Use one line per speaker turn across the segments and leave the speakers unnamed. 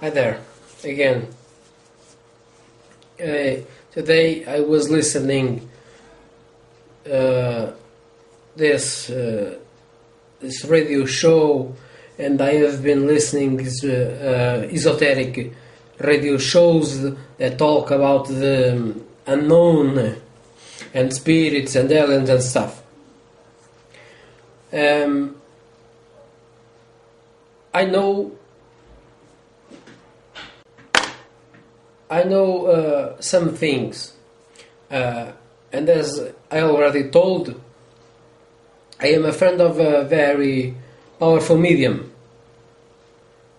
Hi there, again. Today I was listening this radio show, and I have been listening these esoteric radio shows that talk about the unknown and spirits and aliens and stuff. I know some things, and as I already told, I am a friend of a very powerful medium.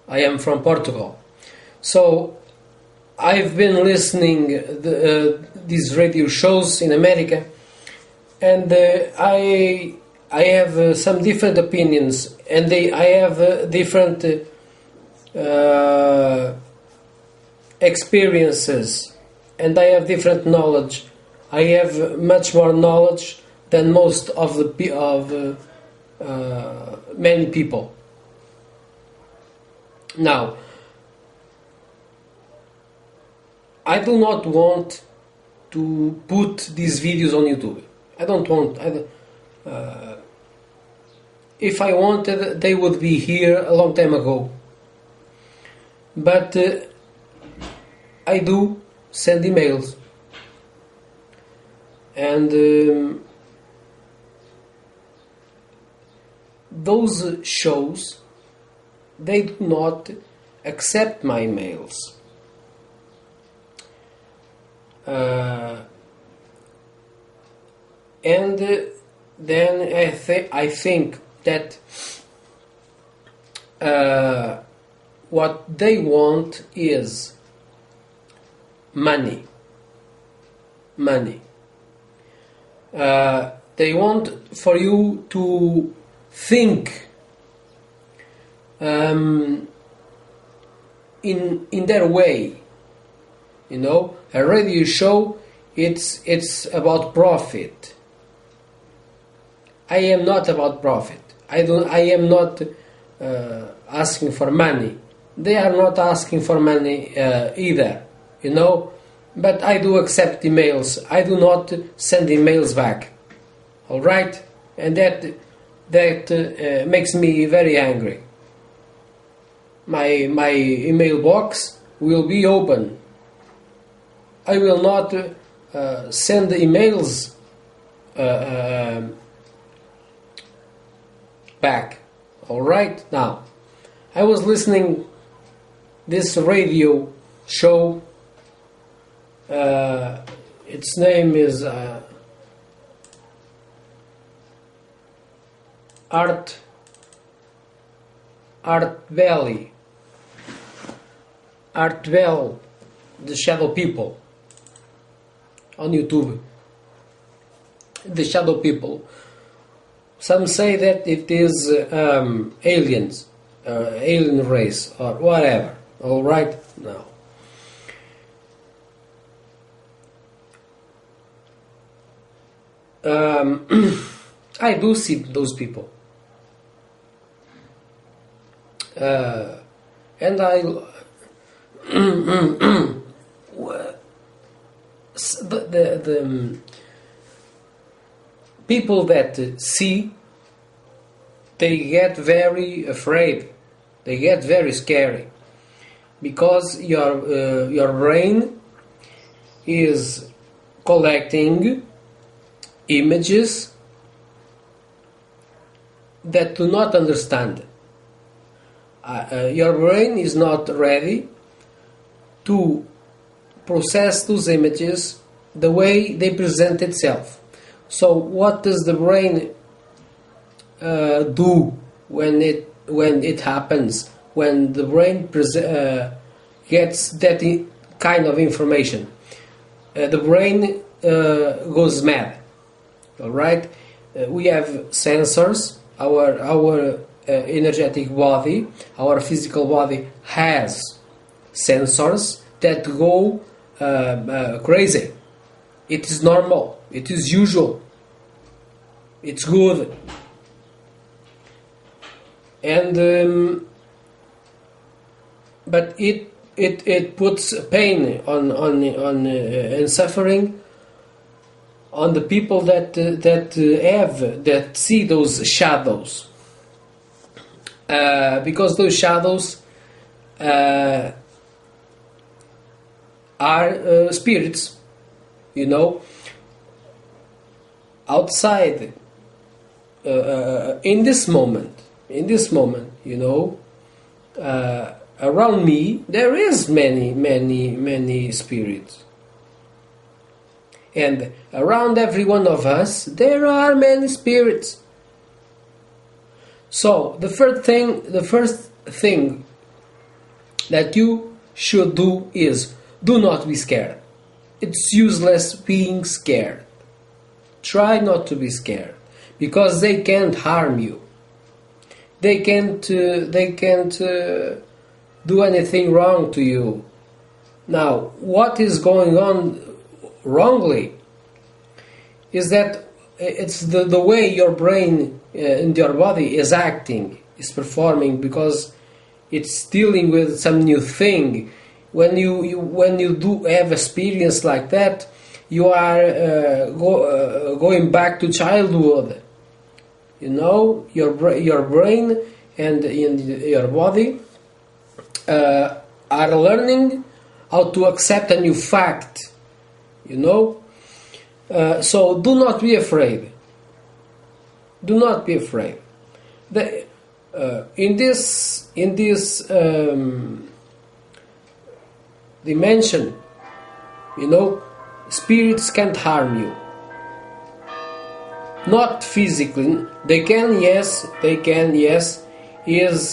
I am from Portugal, so I've been listening these radio shows in America, and I have some different opinions, and I have different experiences, and I have different knowledge. I have much more knowledge than most of many people. Now, I do not want to put these videos on YouTube. I don't want. If I wanted, they would be here a long time ago. But I do send emails, and those shows, they do not accept my emails. And then I think that what they want is money. They want for you to think in their way. You know, a radio show, it's about profit. I am not about profit. I am not asking for money. They are not asking for money either. You know, but I do accept emails. I do not send emails back. All right, and that makes me very angry. My email box will be open. I will not send emails back. All right, now I was listening this radio show. Its name is Art Valley, the Shadow People, on YouTube. The Shadow People. Some say that it is aliens, alien race, or whatever. All right, now. I do see those people, and the people that see, they get very afraid, they get very scary, because your brain is collecting images that do not understand. Your brain is not ready to process those images the way they present itself. So what does the brain do when it happens? When the brain gets that kind of information, the brain goes mad. All right, we have sensors. Our energetic body, our physical body has sensors that go crazy. It is normal. It is usual. It's good. And but it it puts pain and suffering on the people that see those shadows, because those shadows are spirits, outside. In this moment, around me there is many spirits, and around every one of us there are many spirits. So the first thing that you should do is do not be scared. It's useless being scared. Try not to be scared, because they can't harm you. They can't do anything wrong to you. Now, what is going on wrongly is that it's the way your brain and your body is acting, is performing, because it's dealing with some new thing. When you do have experience like that, you are going back to childhood. Your brain and your body are learning how to accept a new fact. So do not be afraid. Do not be afraid. In this dimension, spirits can't harm you. Not physically. They can, yes. Is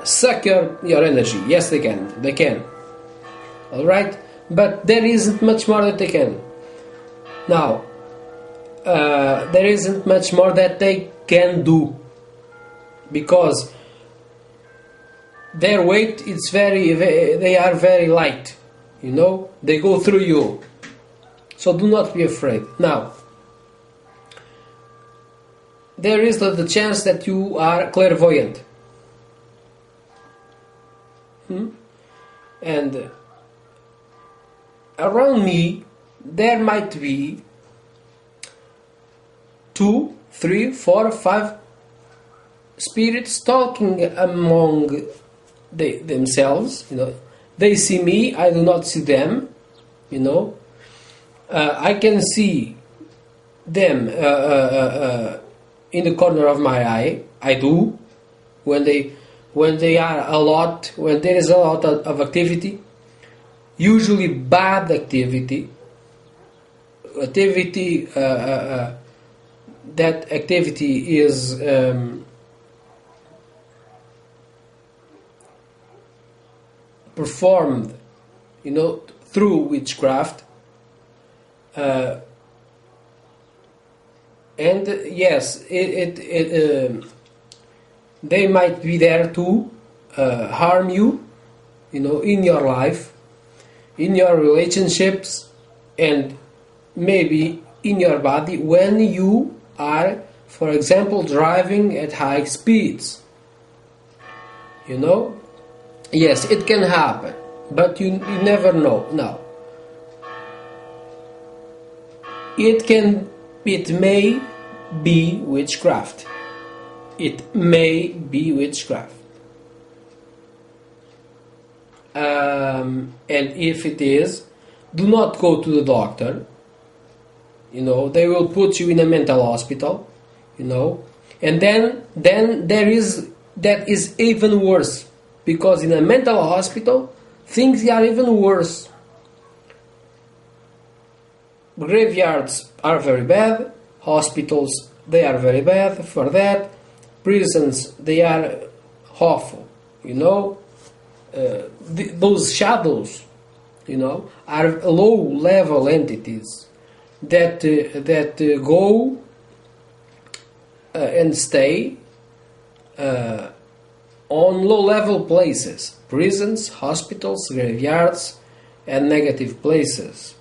suck your energy. Yes, they can. Alright? But there isn't much more that they can. Now, there isn't much more that they can do, because their weight is they are very light. They go through you. So do not be afraid. Now, there is the chance that you are clairvoyant. And around me there might be 2, 3, 4, 5 spirits talking among themselves. They see me, I do not see them. I can see them in the corner of my eye. I do, when there is a lot of activity, usually bad activity. That activity is performed, through witchcraft. And yes, they might be there to harm you, in your life, in your relationships, and maybe in your body when you are, for example, driving at high speeds. Yes, it can happen, but you never know. Now, it may be witchcraft. It may be witchcraft. And if it is, do not go to the doctor. They will put you in a mental hospital. And then that is even worse, because in a mental hospital things are even worse. Graveyards are very bad. Hospitals, they are very bad for that. Prisons, they are awful. Those shadows, are low-level entities that go and stay on low-level places, prisons, hospitals, graveyards, and negative places.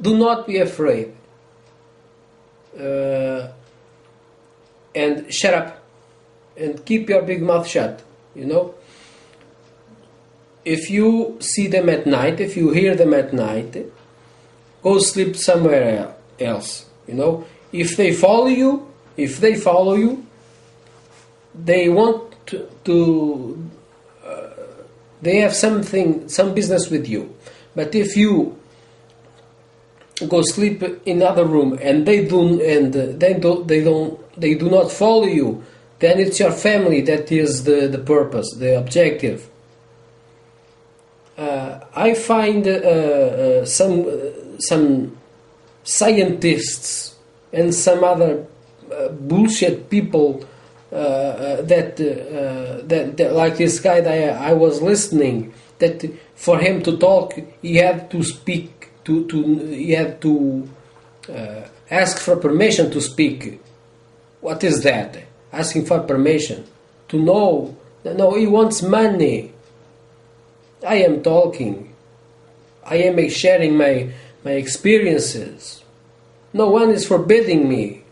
Do not be afraid. and shut up and keep your big mouth shut, you know. If you see them at night, if you hear them at night, go sleep somewhere else, you know. If they follow you, they want to they have some business with you. But if you go sleep in another room and they do not follow you, then it's your family that is the purpose, the objective. I find some scientists and some other bullshit people that like this guy that I was listening, that for him to talk he had to speak, he had to ask for permission to speak. What is that? Asking for permission to know? No, he wants money. I am talking. I am sharing my experiences. No one is forbidding me.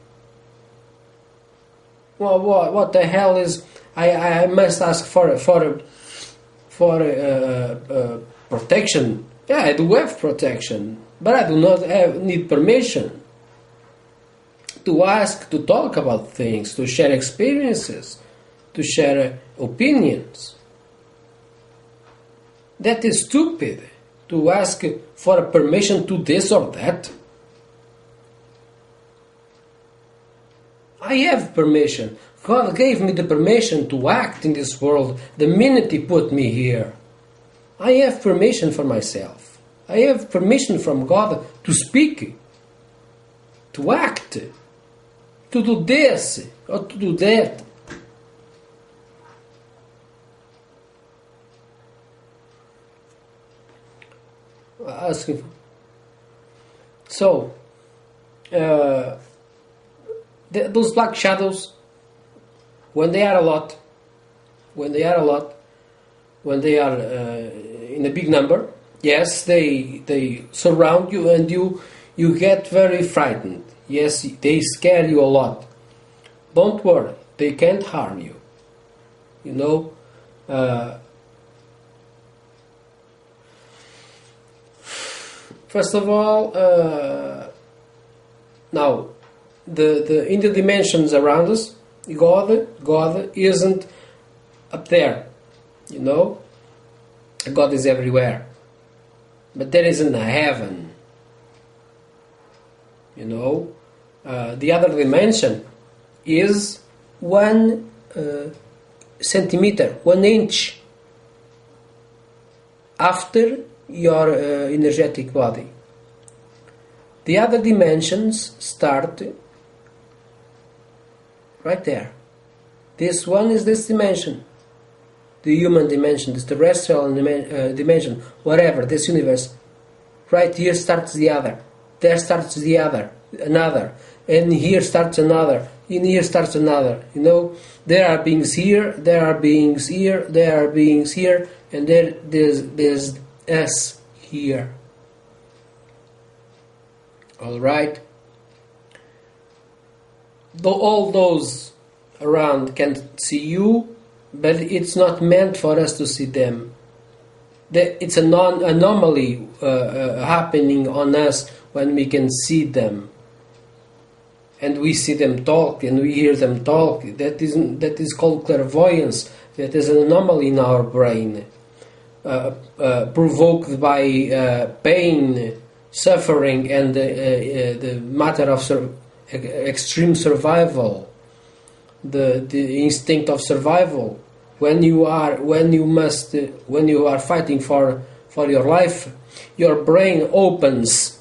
Well, what the hell is? I must ask for protection. Yeah, I do have protection, but I do not need permission to ask, to talk about things, to share experiences, to share opinions. That is stupid, to ask for a permission to this or that. I have permission. God gave me the permission to act in this world the minute He put me here. I have permission for myself. I have permission from God to speak, to act, to do this or to do that. Asking for. So, those black shadows, when they are a lot, when they are in a big number, yes, they surround you and you get very frightened. Yes, they scare you a lot. Don't worry, they can't harm you. You know, first of all, now the in the dimensions around us, God isn't up there. You know, God is everywhere, but there isn't a heaven. You know, the other dimension is 1 centimeter, 1 inch after your energetic body. The other dimensions start right there. This one is this dimension, the human dimension, this terrestrial dimension, whatever, this universe. Right here starts the other. There starts the other, another, and here starts another, and here starts another. You know, there are beings here, there are beings here, there are beings here, and there's us here. All right. Though all those around can see you, but it's not meant for us to see them. It's an anomaly happening on us when we can see them, and we see them talk, and we hear them talk. That is called clairvoyance. That is an anomaly in our brain, provoked by pain, suffering, and the matter of extreme survival, the instinct of survival. When you are fighting for your life, your brain opens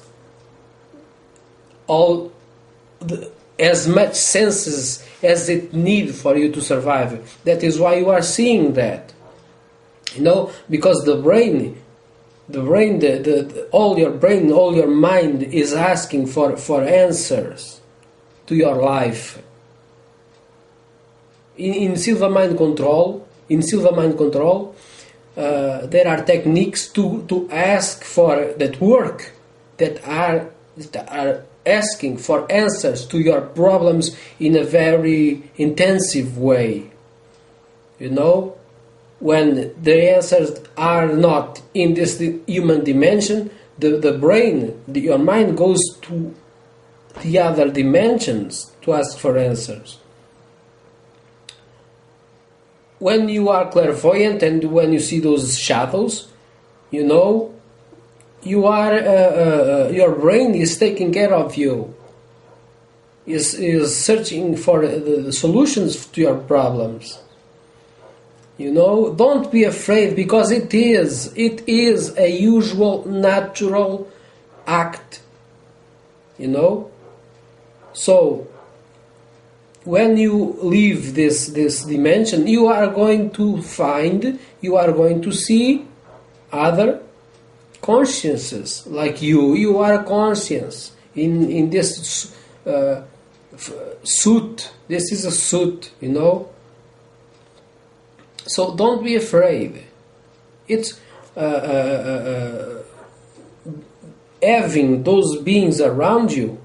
as much senses as it needs for you to survive. That is why you are seeing that. You know, because all your mind is asking for answers to your life. In silver mind control, there are techniques to ask for that work, that are asking for answers to your problems in a very intensive way. You know, when the answers are not in this human dimension, the brain, your mind goes to the other dimensions to ask for answers. When you are clairvoyant and when you see those shadows, you know, you are your brain is taking care of you, is searching for the solutions to your problems. You know, don't be afraid, because it is a usual, natural act. You know, so when you leave this dimension, you are going to see other consciences like you. You are a conscience in this suit. This is a suit, you know. So don't be afraid. It's having those beings around you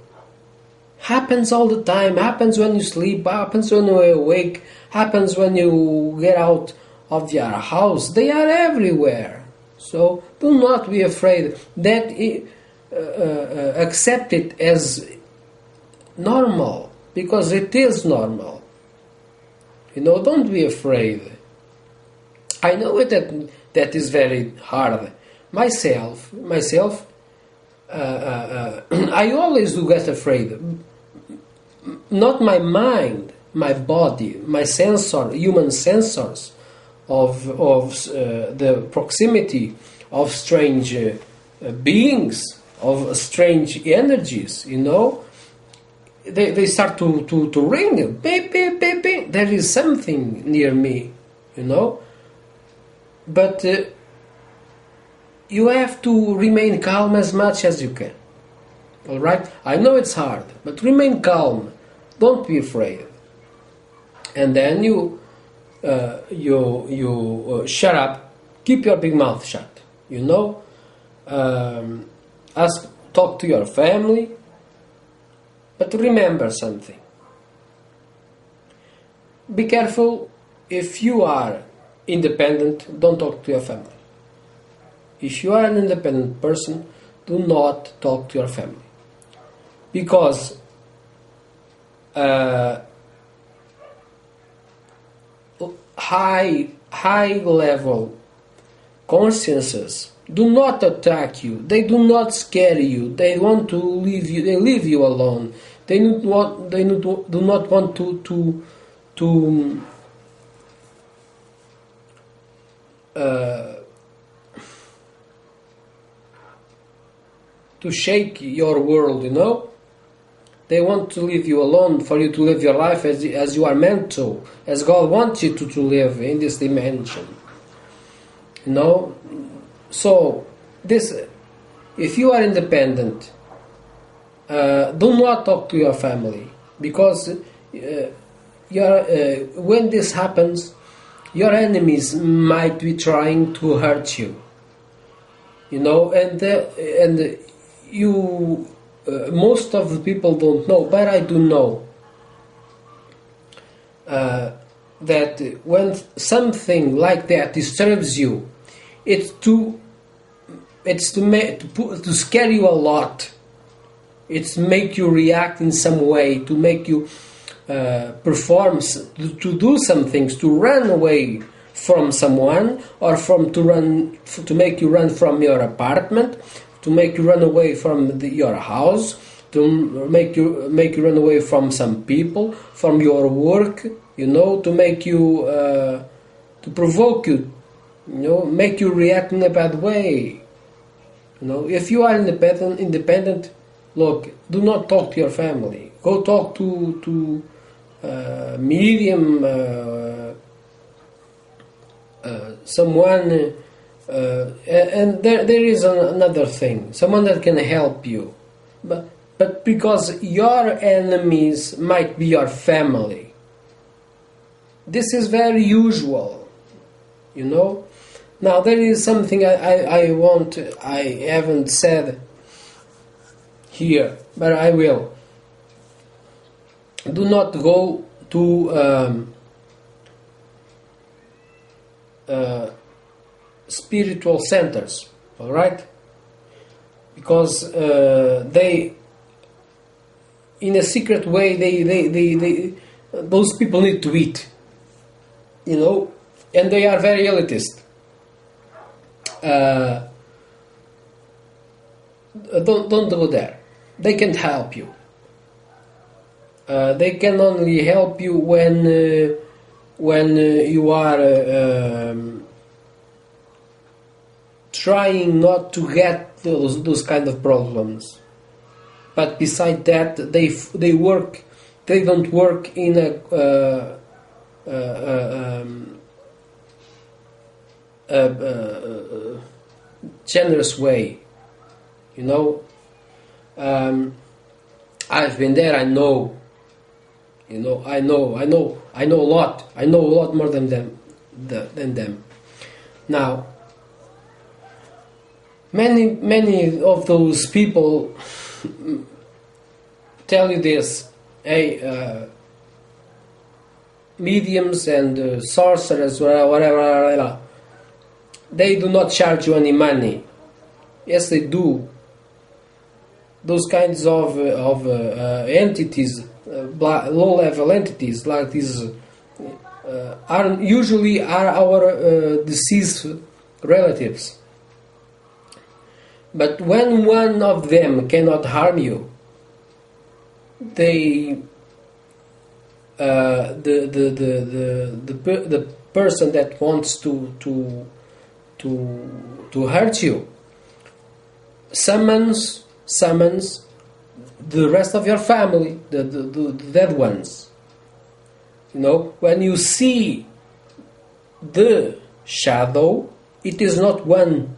happens all the time. Happens when you sleep, happens when you awake, happens when you get out of your house. They are everywhere. So do not be afraid. That accept it as normal, because it is normal. You know, don't be afraid. I know that is very hard. Myself, I always do get afraid. Not my mind, my body, my human sensors of the proximity of strange beings, of strange energies. You know, they start to ring. Beep, beep, beep, beep. There is something near me. You know. But you have to remain calm as much as you can. All right? I know it's hard, but remain calm. Don't be afraid. And then you shut up. Keep your big mouth shut. You know, talk to your family. But remember something. Be careful. If you are independent, don't talk to your family. If you are an independent person, do not talk to your family, because high level consciences do not attack you. They do not scare you. They want to leave you. They leave you alone. They do not want to shake your world, you know. They want to leave you alone, for you to live your life as you are meant to, as God wants you to live in this dimension, you know. So if you are independent, do not talk to your family, because when this happens, your enemies might be trying to hurt you, you know, and you, most of the people don't know, but I do know that when something like that disturbs you, it's to scare you a lot. It's make you react in some way, to make you perform, to do some things, to run away from someone, or to make you run from your apartment, to make you run away from your house, to make you run away from some people, from your work, you know, to make you to provoke you, you know, make you react in a bad way. You know, if you are independent, look, do not talk to your family. Go talk to medium, someone, and there is another thing, someone that can help you, but because your enemies might be your family, this is very usual, you know. Now there is something I haven't said here, but I will. Do not go to spiritual centers, all right? Because they, in a secret way, they those people need to eat, you know, and they are very elitist. Don't go there. They can't help you. They can only help you when you are trying not to get those kind of problems. But beside that, they work. They don't work in a generous way, you know. I've been there. I know. You know. I know a lot. I know a lot more than them. Now, many of those people tell you this. Hey, mediums and sorcerers, whatever, they do not charge you any money. Yes, they do. Those kinds of entities, low-level entities like these, are usually our deceased relatives. But when one of them cannot harm you, they the person that wants to hurt you summons the rest of your family, the dead ones. You know, when you see the shadow, it is not one,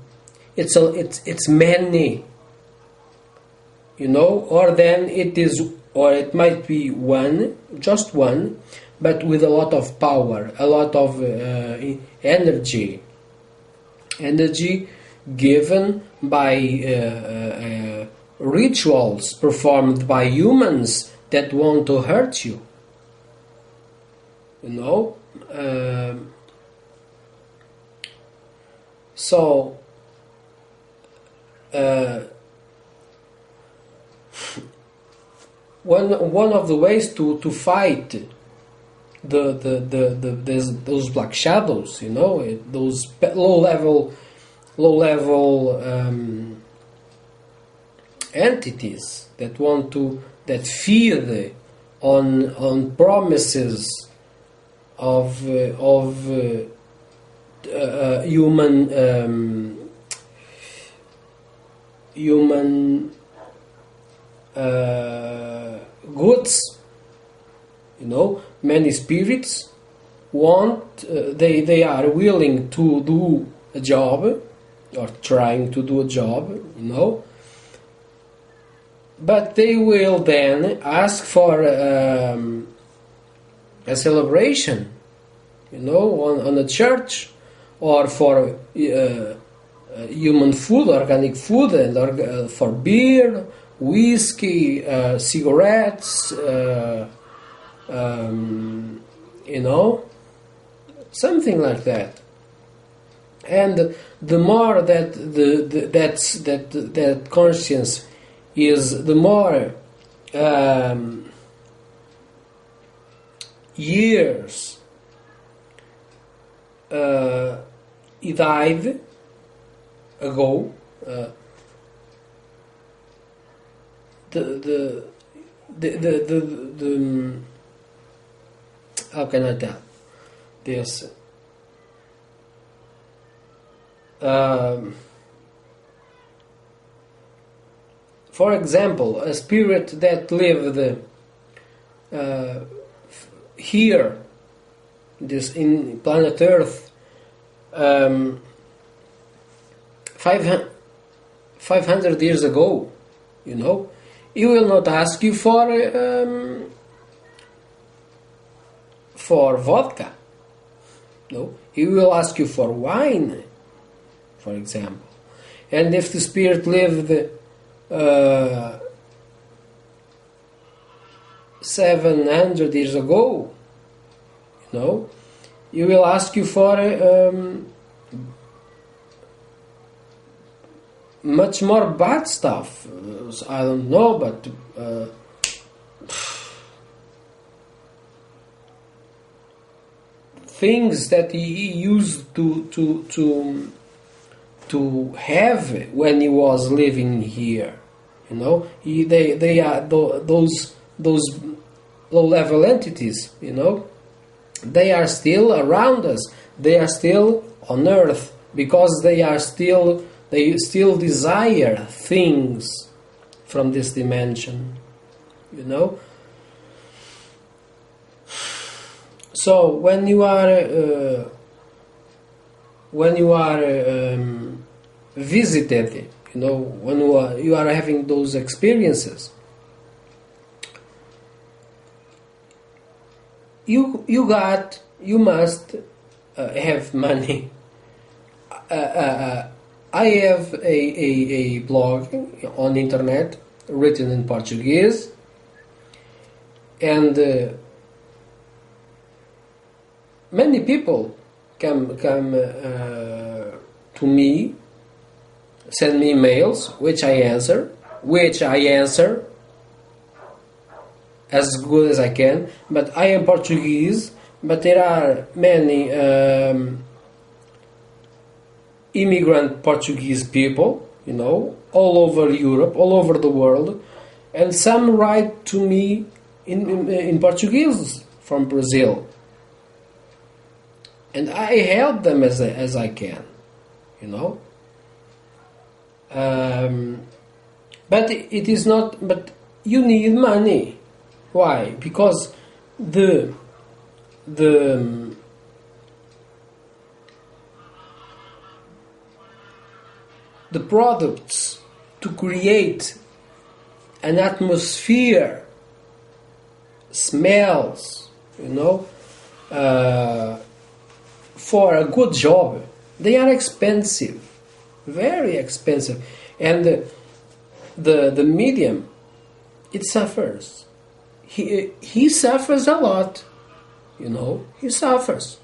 it's many. You know, or then it is, or it might be one, just one, but with a lot of power, a lot of energy given by rituals performed by humans that want to hurt you. You know, so one of the ways to fight those black shadows, you know, those low level entities that feed on promises of human goods. You know, many spirits they are willing to do a job, or trying to do a job, you know, but they will then ask for a celebration, you know, on a church, or for human food, organic food, and for beer, whiskey, cigarettes, you know, something like that. And the more that that conscience is, the more years he died ago. The how can I tell this? For example, a spirit that lived here, in planet Earth, 500 years ago, you know, he will not ask you for vodka. No, he will ask you for wine, for example. And if the spirit lived 700 years ago, you know, he will ask you for much more bad stuff. I don't know, but things that he used to have when he was living here, you know. They are those low-level entities, you know. They are still around us. They are still on Earth because they still desire things from this dimension, you know. So when you are visited, you know, when you are having those experiences, you must have money. I have a blog on the internet written in Portuguese, and many people come to me, send me emails, which I answer as good as I can. But I am Portuguese, but there are many immigrant Portuguese people, you know, all over Europe, all over the world, and some write to me in Portuguese from Brazil, and I help them as I can, you know. But it is not. But you need money. Why? Because the products to create an atmosphere, smells, you know, for a good job, they are expensive, very expensive, and the medium, it suffers. He suffers a lot, you know. He suffers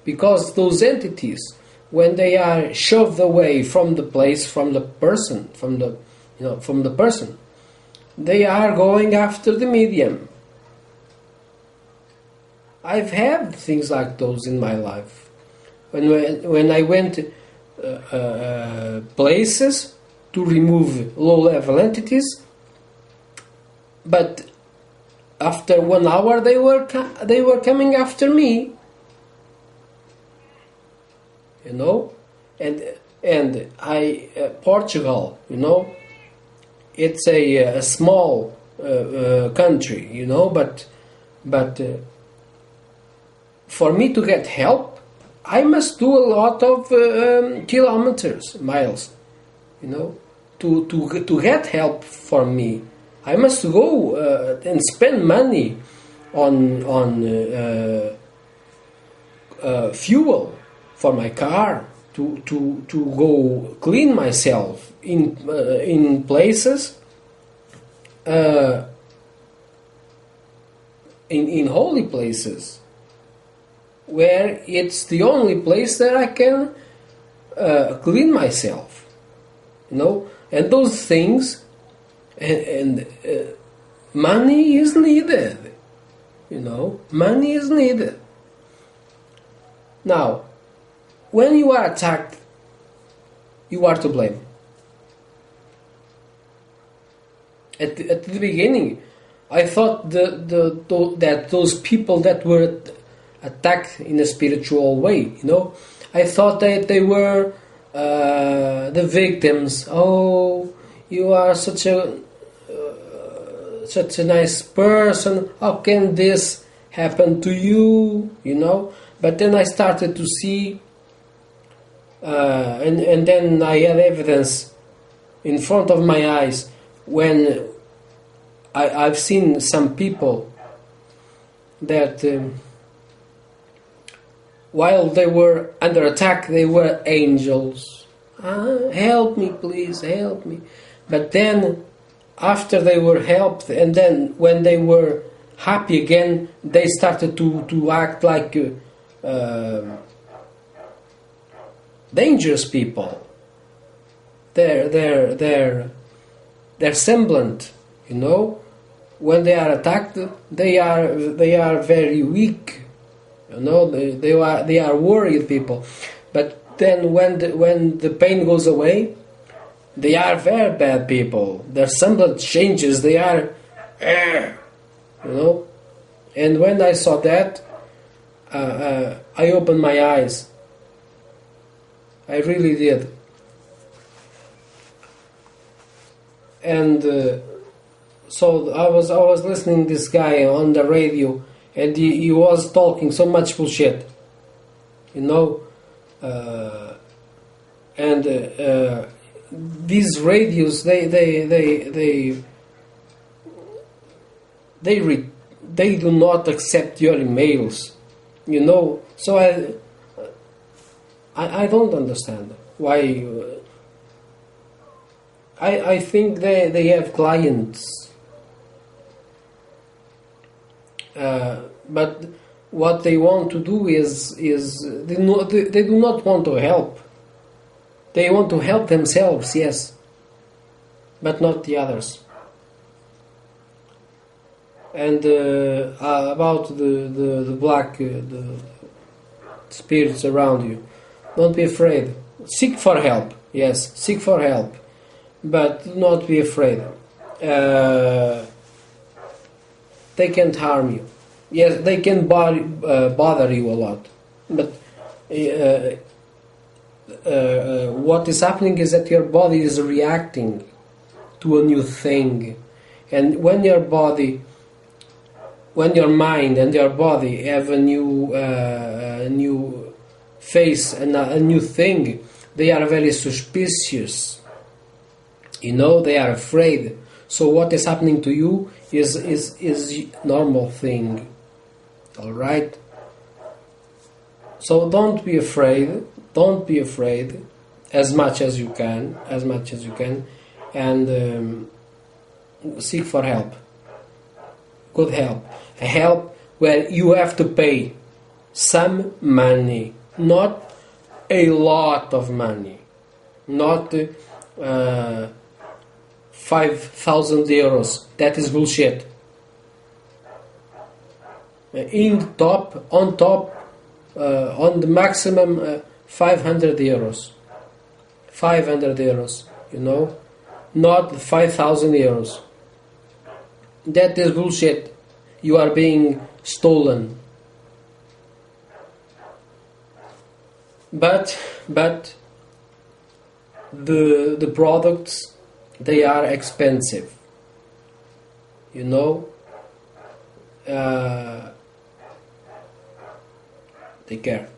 because those entities, when they are shoved away from the place, from the person, they are going after the medium. I've had things like those in my life. When I went places to remove low-level entities, but after 1 hour they were coming after me, you know. And Portugal, you know, it's a small country, you know, but for me to get help, I must do a lot of miles, you know, to get help for me. I must go and spend money on fuel for my car, to go clean myself in places, in holy places, where it's the only place that I can clean myself, you know. And those things, and money is needed, you know. Money is needed. Now, when you are attacked, you are to blame. At the beginning, I thought that those people that were attacked in a spiritual way, you know, I thought that they were the victims. Oh, you are such a nice person. How can this happen to you? You know. But then I started to see, and then I had evidence in front of my eyes when I've seen some people that while they were under attack, they were angels. Help me, please, help me. But then, after they were helped, and then when they were happy again, they started to act like dangerous people. They're semblant, you know. When they are attacked, they are very weak, you know. They are worried people. But then when the pain goes away, they are very bad people. Their semblance changes. They are, you know. And when I saw that, I opened my eyes. I really did. And so I was listening to this guy on the radio, and he was talking so much bullshit, you know. These radios, they do not accept your emails, you know. So I don't understand why. I think they have clients, but what they want to do is they do not want to help. They want to help themselves, yes, but not the others. And about the black the spirits around you, don't be afraid. Seek for help, yes, seek for help, but do not be afraid. They can't harm you. Yes, they can bother you a lot, but what is happening is that your body is reacting to a new thing, and when your mind and your body have a new face and a new thing, they are very suspicious. You know, they are afraid. So what is happening to you is normal thing. All right. So don't be afraid. Don't be afraid, as much as you can, and seek for help. Good help. A help where you have to pay some money, not a lot of money, not 5,000 euros. That is bullshit. On the maximum 500 euros. 500 euros, you know, not 5,000 euros. That is bullshit. You are being stolen. But the products, they are expensive. You know. Take care.